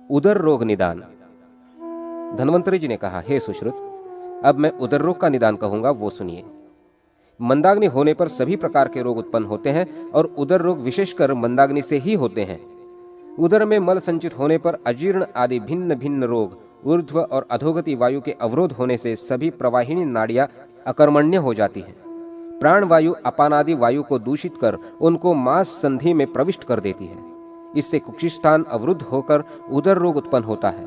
उदर रोग निदान। धन्वंतरी जी ने कहा, हे सुश्रुत, अब मैं उदर रोग का निदान कहूंगा, वो सुनिए। मंदाग्नि होने पर सभी प्रकार के रोग उत्पन्न होते हैं और उदर रोग विशेषकर मंदाग्नि से ही होते हैं। उदर में मल संचित होने पर अजीर्ण आदि भिन्न भिन्न रोग, ऊर्ध्व और अधोगति वायु के अवरोध होने से सभी प्रवाहिनी नाड़ियां अकर्मण्य हो जाती हैं। प्राण वायु अपानादि वायु को दूषित कर उनको मांस संधि में प्रविष्ट कर देती है। इससे कुक्षिस्थान अवरुद्ध होकर उदर रोग उत्पन्न होता है।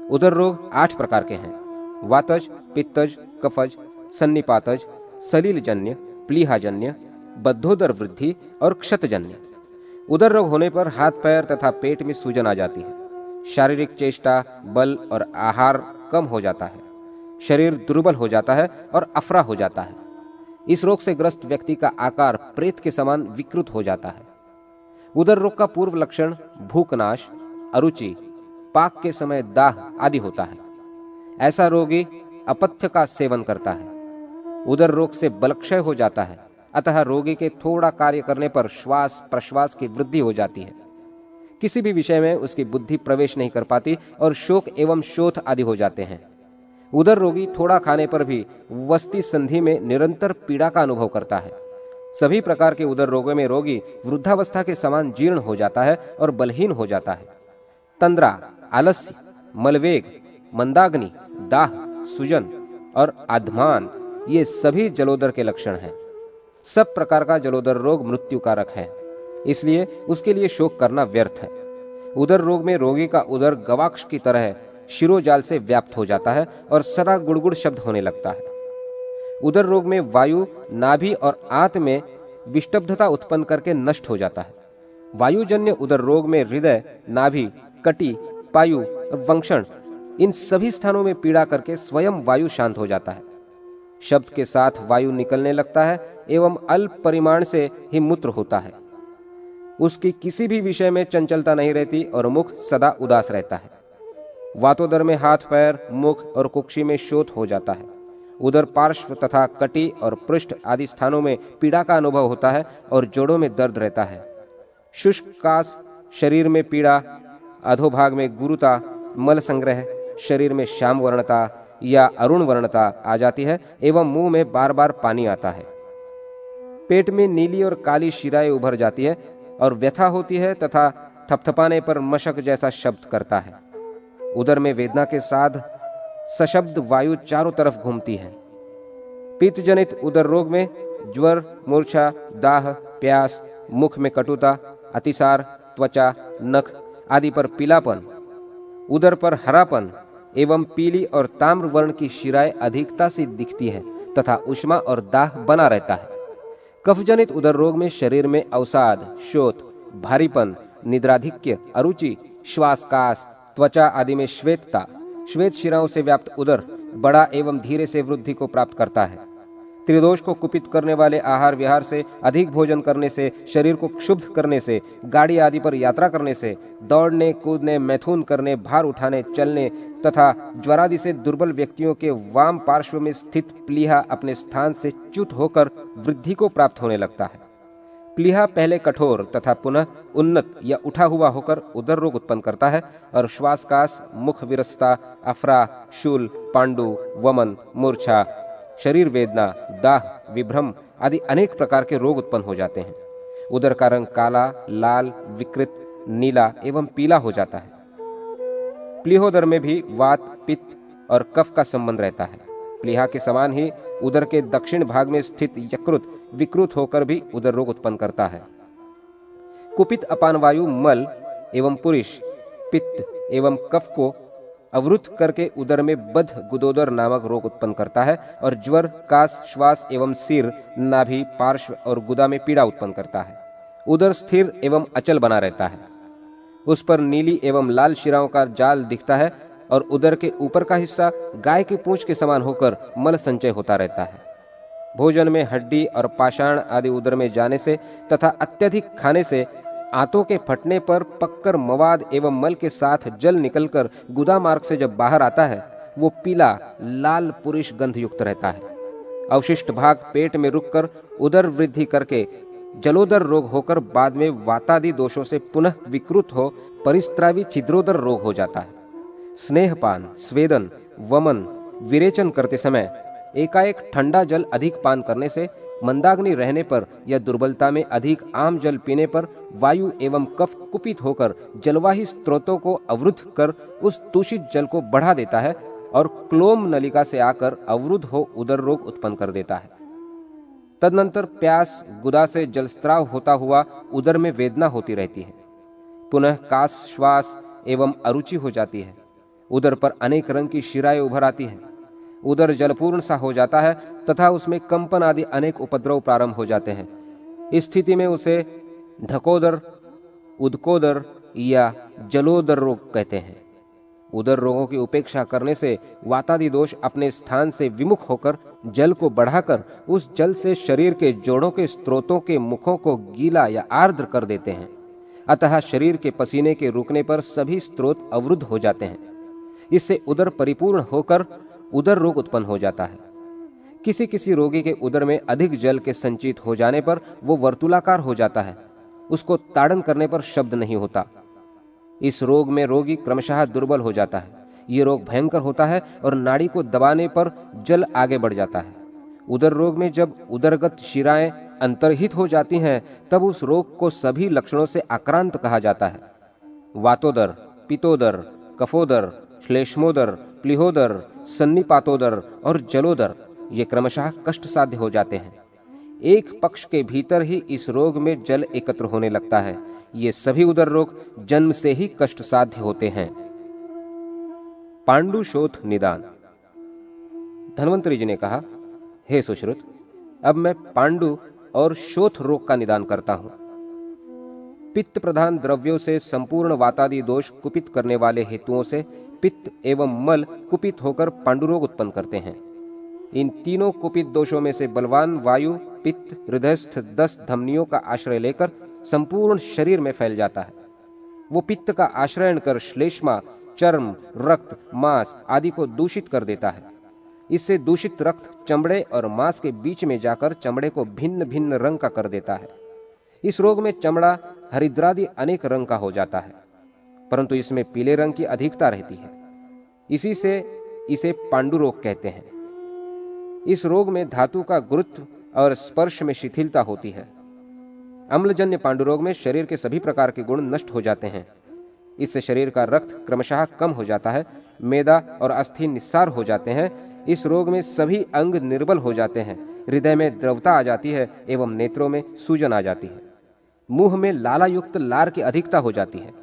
उदर रोग 8 प्रकार के हैं: वातज, पित्तज, कफज, सन्निपातज, सलीलजन्य, प्लीहाजन्य, बद्धोदर वृद्धि और क्षतजन्य। उदर रोग होने पर हाथ पैर तथा पेट में सूजन आ जाती है। शारीरिक चेष्टा, बल और आहार कम हो जाता है। शरीर दुर्बल हो जाता है और अफरा हो जाता है। इस रोग से ग्रस्त व्यक्ति का आकार प्रेत के समान विकृत हो जाता है। उदर रोग का पूर्व लक्षण भूखनाश, अरुचि, पाक के समय दाह आदि होता है। ऐसा रोगी अपथ्य का सेवन करता है। उदर रोग से बलक्षय हो जाता है, अतः रोगी के थोड़ा कार्य करने पर श्वास प्रश्वास की वृद्धि हो जाती है। किसी भी विषय में उसकी बुद्धि प्रवेश नहीं कर पाती और शोक एवं शोथ आदि हो जाते हैं। उदर रोगी थोड़ा खाने पर भी वस्ति संधि में निरंतर पीड़ा का अनुभव करता है। सभी प्रकार के उदर रोगों में रोगी वृद्धावस्था के समान जीर्ण हो जाता है और बलहीन हो जाता है। तंद्रा, आलस्य, मलवेग, मंदाग्नि, दाह, सुजन और आध्मान, ये सभी जलोदर के लक्षण हैं। सब प्रकार का जलोदर रोग मृत्यु कारक है, इसलिए उसके लिए शोक करना व्यर्थ है। उदर रोग में रोगी का उदर गवाक्ष की तरह शिरोजाल से व्याप्त हो जाता है और सदा गुड़गुड़ शब्द होने लगता है। उदर रोग में वायु नाभि और आंत में विष्टब्धता उत्पन्न करके नष्ट हो जाता है। वायुजन्य उदर रोग में हृदय, नाभि, कटी, पायु और वंक्षण, इन सभी स्थानों में पीड़ा करके स्वयं वायु शांत हो जाता है। शब्द के साथ वायु निकलने लगता है एवं अल्प परिमाण से ही मूत्र होता है। उसकी किसी भी विषय में चंचलता नहीं रहती और मुख सदा उदास रहता है। वातोदर में हाथ पैर, मुख और कुक्षी में शोथ हो जाता है। उदर पार्श्व तथा कटी और पृष्ठ आदि स्थानों में पीड़ा का अनुभव होता है और जोड़ों में दर्द रहता है। शुष्क कास, शरीर में पीड़ा, अधोभाग में गुरुता, मल संग्रह, शरीर में श्याम वर्णता या अरुण वर्णता आ जाती है एवं मुंह में बार बार पानी आता है। पेट में नीली और काली शिराएं उभर जाती है और व्यथा होती है तथा थपथपाने पर मशक जैसा शब्द करता है। उदर में वेदना के साथ सशब्द वायु चारों तरफ घूमती है। पित्त जनित उदर रोग में ज्वर, मूर्छा, दाह, प्यास, मुख में कटुता, अतिसार, त्वचा, नख आदि पर पीलापन, उदर पर हरापन एवं पीली और ताम्र वर्ण की शिराएं अधिकता से दिखती है तथा उष्मा और दाह बना रहता है। कफजनित उदर रोग में शरीर में अवसाद, शोथ, भारीपन, निद्राधिक्य, अरुचि, श्वासकास, त्वचा आदि में श्वेतता, श्वेत शिराओं से व्याप्त उदर बड़ा एवं धीरे से वृद्धि को प्राप्त करता है। त्रिदोष को कुपित करने वाले आहार विहार से, अधिक भोजन करने से, शरीर को क्षुब्ध करने से, गाड़ी आदि पर यात्रा करने से, दौड़ने कूदने, मैथुन करने, भार उठाने, चलने तथा ज्वरादि से दुर्बल व्यक्तियों के वाम पार्श्व में स्थित प्लीहा अपने स्थान से च्युत होकर वृद्धि को प्राप्त होने लगता है। प्लीहा पहले कठोर तथा पुनः उन्नत या उठा हुआ होकर उदर रोग उत्पन्न करता है और श्वासकास, मुख विरसता, अफरा, शूल, पांडु, वमन, मूर्छा, शरीर वेदना, दाह, विभ्रम आदि अनेक प्रकार के रोग उत्पन्न हो जाते हैं। उदर का रंग काला, लाल, विकृत, नीला एवं पीला हो जाता है। प्लीहोदर में भी वात, पित्त और कफ का संबंध रहता है। प्लीहा के समान ही उदर के दक्षिण भाग में स्थित यकृत विकृत होकर भी उदर रोग उत्पन्न करता है। कुपित अपान वायु मल एवं पुरुष, पित्त एवं कफ को अवरुद्ध करके उदर में बद्ध गुदोदर नामक रोग उत्पन्न करता है और ज्वर, कास, श्वास एवं सिर, नाभि, पार्श्व और गुदा में पीड़ा उत्पन्न करता है। उदर स्थिर एवं अचल बना रहता है। उस पर नीली एवं लाल शिराओं का जाल दिखता है और उदर के ऊपर का हिस्सा गाय की पूंछ के समान होकर मल संचय होता रहता है। भोजन में हड्डी और पाषाण आदि उदर में जाने से तथा अत्यधिक खाने से आंतों के फटने पर पक्कर मवाद एवं मल के साथ जल निकलकर गुदा मार्ग से जब बाहर आता है, वो पीला लाल पुरुष गंध युक्त रहता है। अवशिष्ट भाग पेट में रुककर उदर वृद्धि करके जलोदर रोग होकर बाद में वातादि दोषों से पुनः विकृत हो परिस्त्रावी छिद्रोदर रोग हो जाता है। स्नेहपान, स्वेदन, वमन, विरेचन करते समय एकाएक ठंडा जल अधिक पान करने से, मंदाग्नि रहने पर या दुर्बलता में अधिक आम जल पीने पर वायु एवं कफ कुपित होकर जलवाही स्रोतों को अवरुद्ध कर उस दूषित जल को बढ़ा देता है और क्लोम नलिका से आकर अवरुद्ध हो उदर रोग उत्पन्न कर देता है। तदनंतर प्यास, गुदा से जलस्त्राव होता हुआ उदर में वेदना होती रहती है। पुनः काश, श्वास एवं अरुचि हो जाती है। उदर पर अनेक रंग की शिराएं उभर आती हैं। उदर जलपूर्ण सा हो जाता है तथा उसमें कंपन आदि अनेक उपद्रव प्रारंभ हो जाते हैं। इस स्थिति में उसे ढकोदर, उदकोदर या जलोदर रोग कहते हैं। उदर रोगों की उपेक्षा करने से वातादि दोष अपने स्थान से विमुख होकर जल को बढ़ाकर उस जल से शरीर के जोड़ों के स्रोतों के मुखों को गीला या आर्द्र कर देते हैं। अतः शरीर के पसीने के रुकने पर सभी स्रोत अवरुद्ध हो जाते हैं। इससे उदर परिपूर्ण होकर उदर रोग उत्पन्न हो जाता है। किसी किसी रोगी के उदर में अधिक जल के संचित हो जाने पर वो वर्तुलाकार हो जाता है। उसको ताड़न करने पर शब्द नहीं होता। इस रोग में रोगी क्रमशः दुर्बल हो जाता है। ये रोग भयंकर होता है और नाड़ी को दबाने पर जल आगे बढ़ जाता है। उदर रोग में जब उदरगत शिराएं अंतर्हित हो जाती हैं, तब उस रोग को सभी लक्षणों से आक्रांत कहा जाता है। वातोदर, पित्तोदर, कफोदर, श्लेष्मोदर, प्लीहोदर, सन्निपातोदर और जलोदर ये क्रमशः कष्ट साध्य हो जाते हैं। एक पक्ष के भीतर ही इस रोग में जल एकत्र होने लगता है। ये सभी उदर रोग जन्म से ही कष्ट साध्य होते हैं। पांडुशोथ निदान। धन्वंतरी जी ने कहा, हे सुश्रुत, अब मैं पांडु और शोथ रोग का निदान करता हूं। पित्त प्रधान द्रव्यों से संपूर्ण वातादि दोष कुपित करने वाले हेतुओं से पित्त एवं मल कुपित होकर पांडुरोग उत्पन्न करते हैं। इन तीनों कुपित दोषों में से बलवान वायु पित्त हृदयस्थ 10 धमनियों का आश्रय लेकर संपूर्ण शरीर में फैल जाता है। वो पित्त का आश्रयण कर श्लेष्मा, चर्म, रक्त, मांस आदि को दूषित कर देता है। इससे दूषित रक्त चमड़े और मांस के बीच में जाकर चमड़े को भिन्न भिन्न रंग का कर देता है। इस रोग में चमड़ा हरिद्रादि अनेक रंग का हो जाता है, परंतु इसमें पीले रंग की अधिकता रहती है। इसी से इसे पांडु रोग कहते हैं। इस रोग में धातु का गुरुत्व और स्पर्श में शिथिलता होती है। अम्लजन्य पांडु रोग में शरीर के सभी प्रकार के गुण नष्ट हो जाते हैं। इससे शरीर का रक्त क्रमशः कम हो जाता है, मेदा और अस्थि निस्सार हो जाते हैं। इस रोग में सभी अंग निर्बल हो जाते हैं, हृदय में द्रवता आ जाती है एवं नेत्रों में सूजन आ जाती है। मुंह में लाला युक्त लार की अधिकता हो जाती है।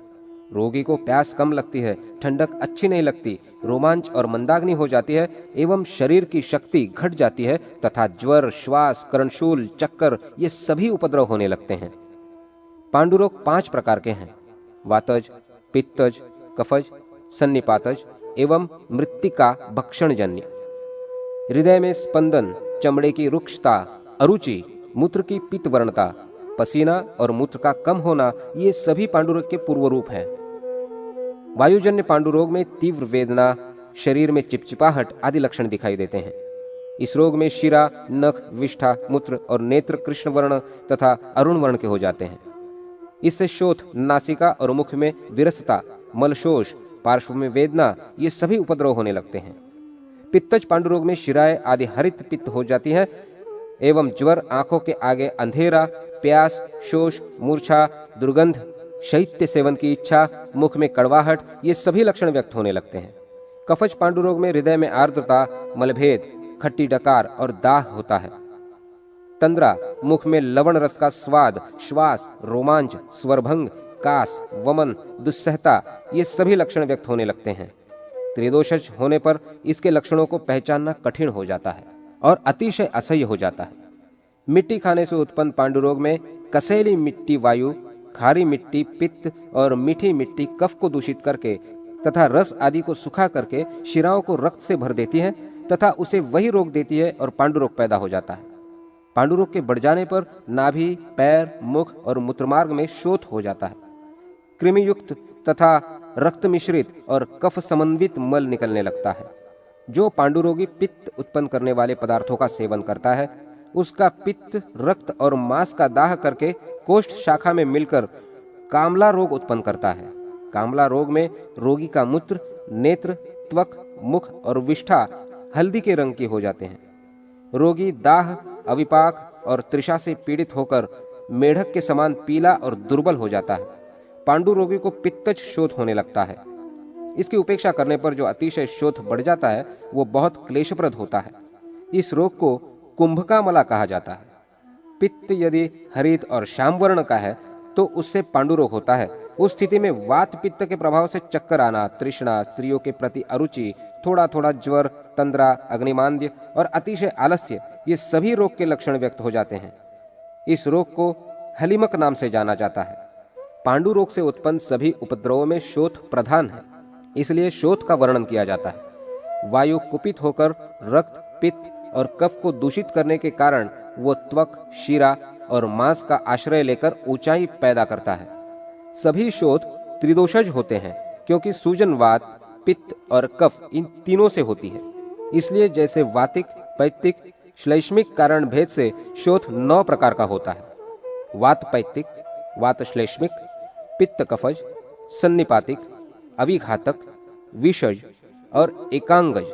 रोगी को प्यास कम लगती है, ठंडक अच्छी नहीं लगती, रोमांच और मंदाग्नि हो जाती है एवं शरीर की शक्ति घट जाती है तथा ज्वर, श्वास, करणशूल, चक्कर ये सभी उपद्रव होने लगते हैं। पांडुरोग 5 प्रकार के हैं: वातज, पित्तज, कफज, सन्निपातज एवं मृत्तिका भक्षणजन्य। हृदय में स्पंदन, चमड़े की रुक्षता, अरुचि, मूत्र की पित्तवर्णता, पसीना और मूत्र का कम होना ये सभी पांडुरोग के पूर्व रूप हैं। वायुजन्य पांडुरोग में तीव्र वेदना, शरीर में चिपचिपाहट आदि लक्षण दिखाई देते हैं। इस रोग में शिरा, नख, विष्ठा, मूत्र और नेत्र कृष्ण वर्ण तथा अरुण वर्ण के हो जाते हैं। इससे शोथ, नासिका और मुख में विरसता, मलशोष, पार्श्व में वेदना ये सभी उपद्रव होने लगते हैं। पित्तज पांडुरोग में शिराएं आदि हरित पित्त हो जाती है एवं ज्वर, आंखों के आगे अंधेरा, प्यास, शोष, मूर्छा, दुर्गंध, शैत्य सेवन की इच्छा, मुख में कड़वाहट ये सभी लक्षण व्यक्त होने लगते हैं। कफज पांडुरोग में हृदय में आर्द्रता, मलभेद, खट्टी डकार और दाह होता है। तंद्रा, मुख में लवण रस का स्वाद, श्वास, रोमांच, स्वरभंग, कास, वमन, दुस्सहता ये सभी लक्षण व्यक्त होने लगते हैं। त्रिदोषज होने पर इसके लक्षणों को पहचानना कठिन हो जाता है और अतिशय असह्य हो जाता है। मिट्टी खाने से उत्पन्न पांडुरोग में कसैली मिट्टी वायु, खारी मिट्टी पित्त और मीठी मिट्टी कफ को दूषित करके तथा रस आदि को सुखा करके शिराओं को रक्त से भर देती है तथा उसे वही रोग देती है और पांडुरोग पैदा हो जाता है। पांडुरोग के बढ़ जाने पर नाभि, पैर, मुख और मूत्रमार्ग में शोथ हो जाता है। कृमि युक्त तथा रक्त मिश्रित और कफ समन्वित मल निकलने लगता है। जो पांडुरोगी पित्त उत्पन्न करने वाले पदार्थों का सेवन करता है उसका पित्त, रक्त और मांस का दाह करके कोष्ठ शाखा में मिलकर कामला रोग उत्पन्न करता है। कामला रोग में रोगी का मूत्र, नेत्र, त्वक, मुख और विष्ठा हल्दी के रंग के हो जाते हैं। रोगी दाह, अविपाक और तृषा से पीड़ित होकर मेढक के समान पीला और दुर्बल हो जाता है। पांडु रोगी को पित्तज शोथ होने लगता है। इसकी उपेक्षा करने पर जो अतिशय शोथ बढ़ जाता है वो बहुत क्लेशप्रद होता है। इस रोग को कुंभकामला कहा जाता है। पित्त यदि हरित और श्याम वर्ण का है तो उससे पांडु रोग होता है। उस स्थिति में वात पित्त के प्रभाव से चक्कर आना, तृष्णा, स्त्रियों के प्रति अरुचि, थोड़ा थोड़ा ज्वर, तंद्रा, अग्निमांद्य और अतिशय आलस्य, ये सभी रोग के लक्षण व्यक्त हो जाते हैं। इस रोग को हलिमक नाम से जाना जाता है। पांडु रोग से उत्पन्न सभी उपद्रवों में शोथ प्रधान है, इसलिए शोथ का वर्णन किया जाता है। वायु कुपित होकर रक्त, पित्त और कफ को दूषित करने के कारण वो त्वक, शीरा और मांस का आश्रय लेकर ऊंचाई पैदा करता है। सभी शोथ त्रिदोषज होते हैं क्योंकि सूजन वात, पित्त और कफ इन तीनों से होती है। इसलिए जैसे वातिक, पैत्तिक, श्लेष्मिक कारण भेद से शोथ 9 प्रकार का होता है। वात पैत्तिक, वात श्लेष्मिक, पित्त कफज, सन्निपातिक, अभिघातक, विषज और एकांगज।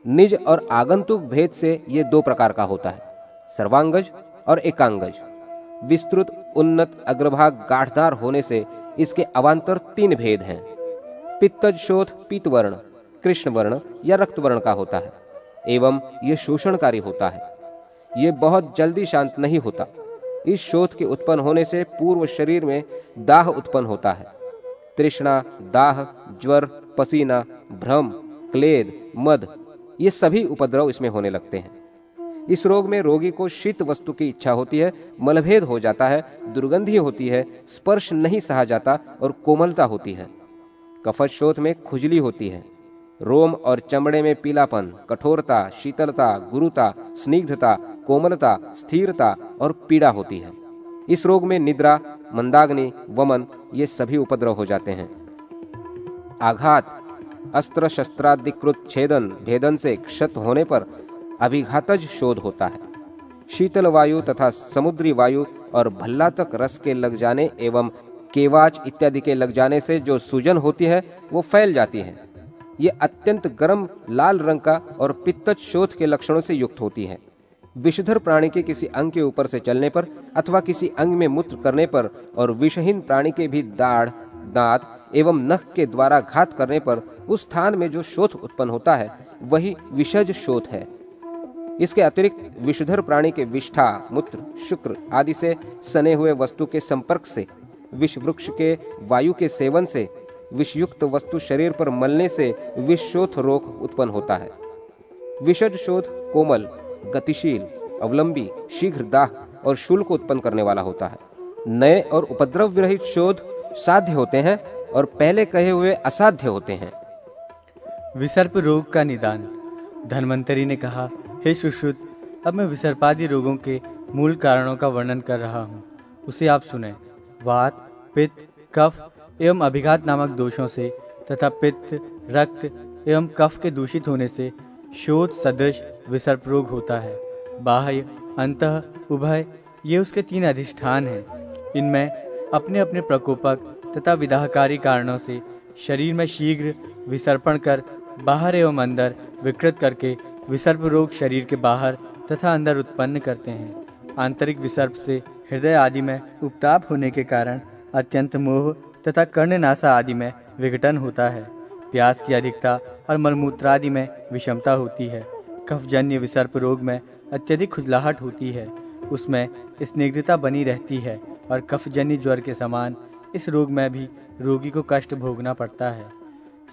निज और आगंतुक भेद से ये 2 प्रकार का होता है, सर्वांगज और एकांगज। विस्तृत, उन्नत, अग्रभाग गाढ़दार होने से इसके अवांतर 3 भेद हैं। पित्तज शोथ पीतवर्ण, कृष्ण वर्ण या रक्त वर्ण का होता है एवं यह शोषणकारी होता है। ये बहुत जल्दी शांत नहीं होता। इस शोथ के उत्पन्न होने से पूर्व शरीर में दाह उत्पन्न होता है। तृष्णा, दाह, ज्वर, पसीना, भ्रम, क्लेद, मद, ये सभी उपद्रव इसमें होने लगते हैं। इस रोग में रोगी को शीत वस्तु की इच्छा होती है, मलभेद हो जाता है, दुर्गंधी होती है, स्पर्श नहीं सहा जाता और कोमलता होती है। कफज शोथ में खुजली होती है। रोम और चमड़े में पीलापन, कठोरता, शीतलता, गुरुता, स्निग्धता, कोमलता, स्थिरता और पीड़ा होती है। इस रोग में निद्रा, मंदाग्नि, वमन, ये सभी उपद्रव हो जाते हैं। आघात, अस्त्र शस्त्रादिकृत छेदन, भेदन से क्षत होने पर अभिघातज शोध होता है। शीतल वायु तथा समुद्री वायु और भल्लातक रस के लग जाने एवं केवाच इत्यादि के लग जाने से जो सूजन होती है वो फैल जाती है। ये अत्यंत गर्म लाल रंग का और पित्तज शोथ के लक्षणों से युक्त होती है। विषधर प्राणी के किसी अंग के ऊपर से चलने पर अथवा किसी अंग में मूत्र करने पर और विषहीन प्राणी के भी दाढ़, दांत एवं नख के द्वारा घात करने पर उस स्थान में जो शोथ उत्पन्न होता है वही विषज शोथ है। इसके अतिरिक्त विषधर प्राणी के विष्ठा, मूत्र, शुक्र आदि से सने हुए वस्तु के संपर्क से, विष वृक्ष के वायु के सेवन से, विषयुक्त वस्तु शरीर पर मलने से विषशोथ रोग उत्पन्न होता है। विषज शोथ कोमल, गतिशील, अवलंबी, शीघ्र दाह और शूल को उत्पन्न करने वाला होता है। नए और उपद्रव विरहित शोध साध्य होते हैं और पहले कहे हुए असाध्य होते हैं। विसर्प रोग का निदान। धन्वंतरी ने कहा, हे सुश्रुत, अब मैं विसर्पादि रोगों के मूल कारणों का वर्णन कर रहा हूँ, उसे आप सुने। वात, पित्त, कफ एवं अभिघात नामक दोषों से तथा पित्त, रक्त एवं कफ के दूषित होने से शोथ सदृश विसर्प रोग होता है। बाह्य, अंतः, उभय ये उसके 3 अधिष्ठान हैं। इनमें अपने अपने प्रकोपक तथा विदाहकारी कारणों से शरीर में शीघ्र विसर्पण कर बाहर एवं अंदर विकृत करके विसर्प रोग शरीर के बाहर तथा अंदर उत्पन्न करते हैं। आंतरिक विसर्प से हृदय आदि में उपताप होने के कारण अत्यंत मोह तथा कर्णनासा आदि में विघटन होता है। प्यास की अधिकता और मलमूत्र आदि में विषमता होती है। कफजन्य विसर्प रोग में अत्यधिक खुजलाहट होती है, उसमें स्निग्धता बनी रहती है और कफजन्य ज्वर के समान इस रोग में भी रोगी को कष्ट भोगना पड़ता है।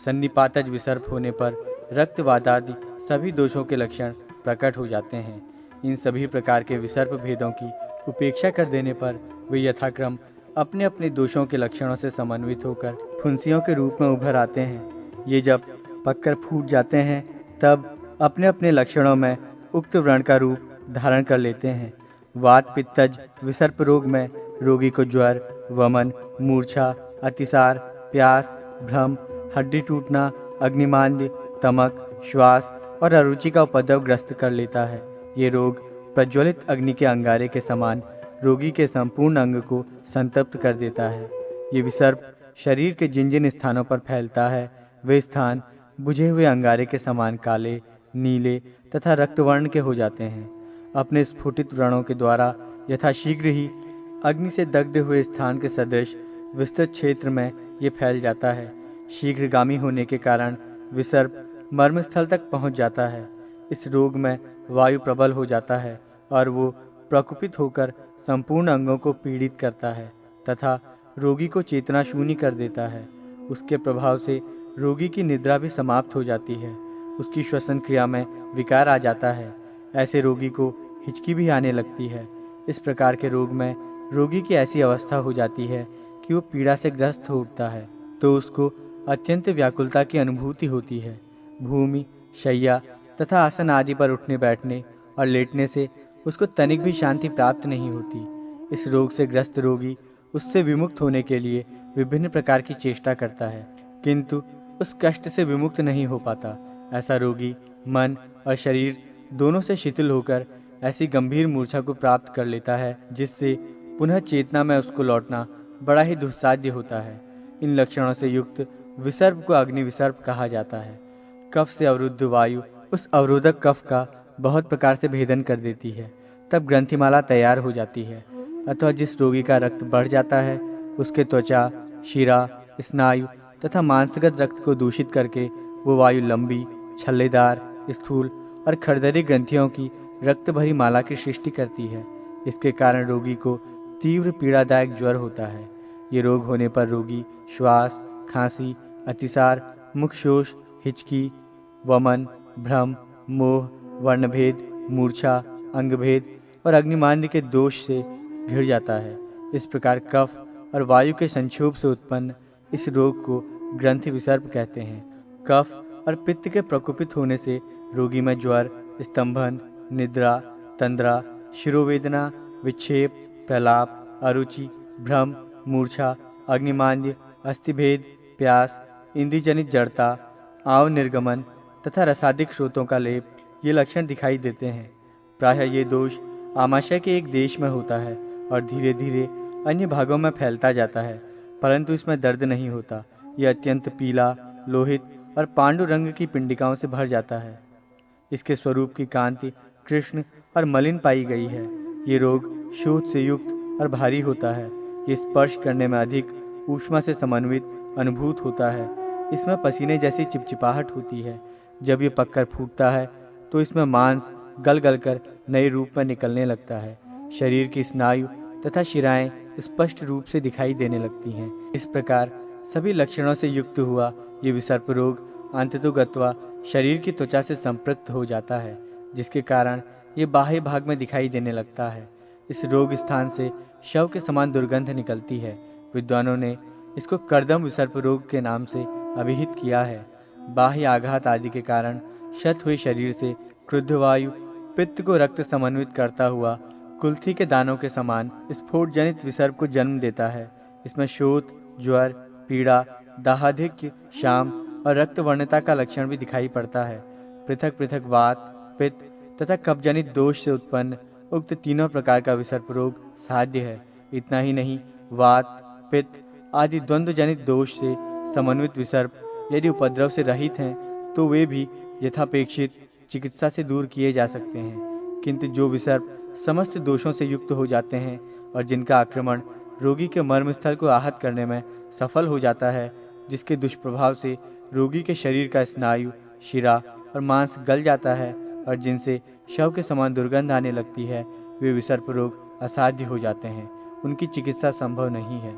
सन्निपातज विसर्प होने पर रक्तवात आदि सभी दोषों के लक्षण प्रकट हो जाते हैं। इन सभी प्रकार के विसर्प भेदों की उपेक्षा कर देने पर वे यथाक्रम अपने अपने दोषों के लक्षणों से समन्वित होकर फुंसियों के रूप में उभर आते हैं। ये जब पककर फूट जाते हैं तब अपने अपने लक्षणों में उक्त व्रण का रूप धारण कर लेते हैं। वात पित्तज विसर्प रोग में रोगी को ज्वर, वमन, मूर्छा, अतिसार, प्यास, भ्रम, हड्डी टूटना, अग्निमांद्य, तमक, श्वास और अरुचि का उपद्रव ग्रस्त कर लेता है। ये रोग प्रज्वलित अग्नि के अंगारे के समान रोगी के संपूर्ण अंग को संतप्त कर देता है। ये विसर्प शरीर के जिन जिन स्थानों पर फैलता है वे स्थान बुझे हुए अंगारे के समान काले, नीले तथा रक्तवर्ण के हो जाते हैं। अपने स्फुटित व्रणों के द्वारा यथाशीघ्र ही अग्नि से दग्ध हुए स्थान के सदृश विस्तृत क्षेत्र में ये फैल जाता है। शीघ्रगामी होने के कारण विसर्प मर्मस्थल तक पहुंच जाता है। इस रोग में वायु प्रबल हो जाता है और वो प्रकुपित होकर संपूर्ण अंगों को पीड़ित करता है तथा रोगी को चेतना शून्य कर देता है। उसके प्रभाव से रोगी की निद्रा भी समाप्त हो जाती है। उसकी श्वसन क्रिया में विकार आ जाता है। ऐसे रोगी को हिचकी भी आने लगती है। इस प्रकार के रोग में रोगी की ऐसी अवस्था हो जाती है कि वो पीड़ा से ग्रस्त हो उठता है तो उसको अत्यंत व्याकुलता की अनुभूति होती है। भूमि, शैया तथा आसन आदि पर उठने बैठने और लेटने से उसको तनिक भी शांति प्राप्त नहीं होती। इस रोग से ग्रस्त रोगी उससे विमुक्त होने के लिए विभिन्न प्रकार की चेष्टा करता है, किंतु उस कष्ट से विमुक्त नहीं हो पाता। ऐसा रोगी मन और शरीर दोनों से शिथिल होकर ऐसी गंभीर मूर्छा को प्राप्त कर लेता है जिससे पुनः चेतना में उसको लौटना बड़ा ही दुस्साध्य होता है। इन लक्षणों से युक्त विसर्प को अग्नि विसर्प कहा जाता है। कफ से अवरुद्ध वायु उस अवरोधक कफ का बहुत प्रकार से भेदन कर देती है। तब ग्रंथिमाला तैयार हो जाती है। अथवा जिस रोगी का रक्त बढ़ जाता है उसके त्वचा, शिरा, स्नायु तथा मांसगत रक्त को दूषित करके वो वायु लंबी, छल्लेदार, स्थूल और खरदरी ग्रंथियों की रक्त भरी माला की सृष्टि करती है। इसके कारण रोगी को तीव्र पीड़ादायक ज्वर होता है। ये रोग होने पर रोगी श्वास, खांसी, अतिसार, मुखशोष, हिचकी, वमन, भ्रम, मोह, वर्णभेद, मूर्छा, अंगभेद और अग्निमांद्य के दोष से घिर जाता है। इस प्रकार कफ और वायु के संक्षोभ से उत्पन्न इस रोग को ग्रंथि विसर्प कहते हैं। कफ और पित्त के प्रकोपित होने से रोगी में ज्वर, स्तंभन, निद्रा, तंद्रा, शिरोवेदना, विक्षेप, प्रलाप, अरुचि, भ्रम, मूर्छा, अग्निमांद्य, अस्थिभेद, प्यास, इंद्रियजनित जड़ता, आव निर्गमन तथा रसादिक स्रोतों का लेप ये लक्षण दिखाई देते हैं। प्रायः ये दोष आमाशय के एक देश में होता है और धीरे धीरे अन्य भागों में फैलता जाता है, परंतु इसमें दर्द नहीं होता। यह अत्यंत पीला, लोहित और पांडु रंग की पिंडिकाओं से भर जाता है। इसके स्वरूप की कांति कृष्ण और मलिन पाई गई है। ये रोग शोथ से युक्त और भारी होता है। ये स्पर्श करने में अधिक ऊष्मा से समन्वित अनुभूत होता है। इसमें पसीने जैसी चिपचिपाहट होती है। जब ये पककर फूटता है तो इसमें मांस गल गल कर नए रूप में निकलने लगता है। शरीर की स्नायु तथा शिराएं स्पष्ट रूप से दिखाई देने लगती हैं। इस प्रकार सभी लक्षणों से युक्त हुआ ये विसर्प रोग अंततोगत्वा शरीर की त्वचा से संपृक्त हो जाता है, जिसके कारण ये बाह्य भाग में दिखाई देने लगता है। इस रोग स्थान से शव के समान दुर्गंध निकलती है। विद्वानों ने इसको कर्दम विसर्प रोग के नाम से अभिहित किया है। बाह्य आघात आदि के कारण क्षत हुए शरीर से क्रुद्ध वायु पित्त को रक्त समन्वित करता हुआ कुल्थी के दानों के समान स्फोट जनित विसर्प को जन्म देता है। इसमें शोथ, ज्वर, पीड़ा, दाहाधिक्य, शाम और रक्त वर्णता का लक्षण भी दिखाई पड़ता है। पृथक पृथक वात, पित्त तथा कफजनित दोष से उत्पन्न उक्त तीनों प्रकार का विसर्प रोग साध्य है। इतना ही नहीं, वात, पित्त आदि द्वंद्व जनित दोष से समन्वित विसर्प यदि उपद्रव से रहित हैं तो वे भी यथापेक्षित चिकित्सा से दूर किए जा सकते हैं। किंतु जो विसर्प समस्त दोषों से युक्त हो जाते हैं और जिनका आक्रमण रोगी के मर्मस्थल को आहत करने में सफल हो जाता है, जिसके दुष्प्रभाव से रोगी के शरीर का स्नायु, शिरा और मांस गल जाता है और जिनसे शव के समान दुर्गंध आने लगती है, वे विसर्प रोग असाध्य हो जाते हैं। उनकी चिकित्सा संभव नहीं है।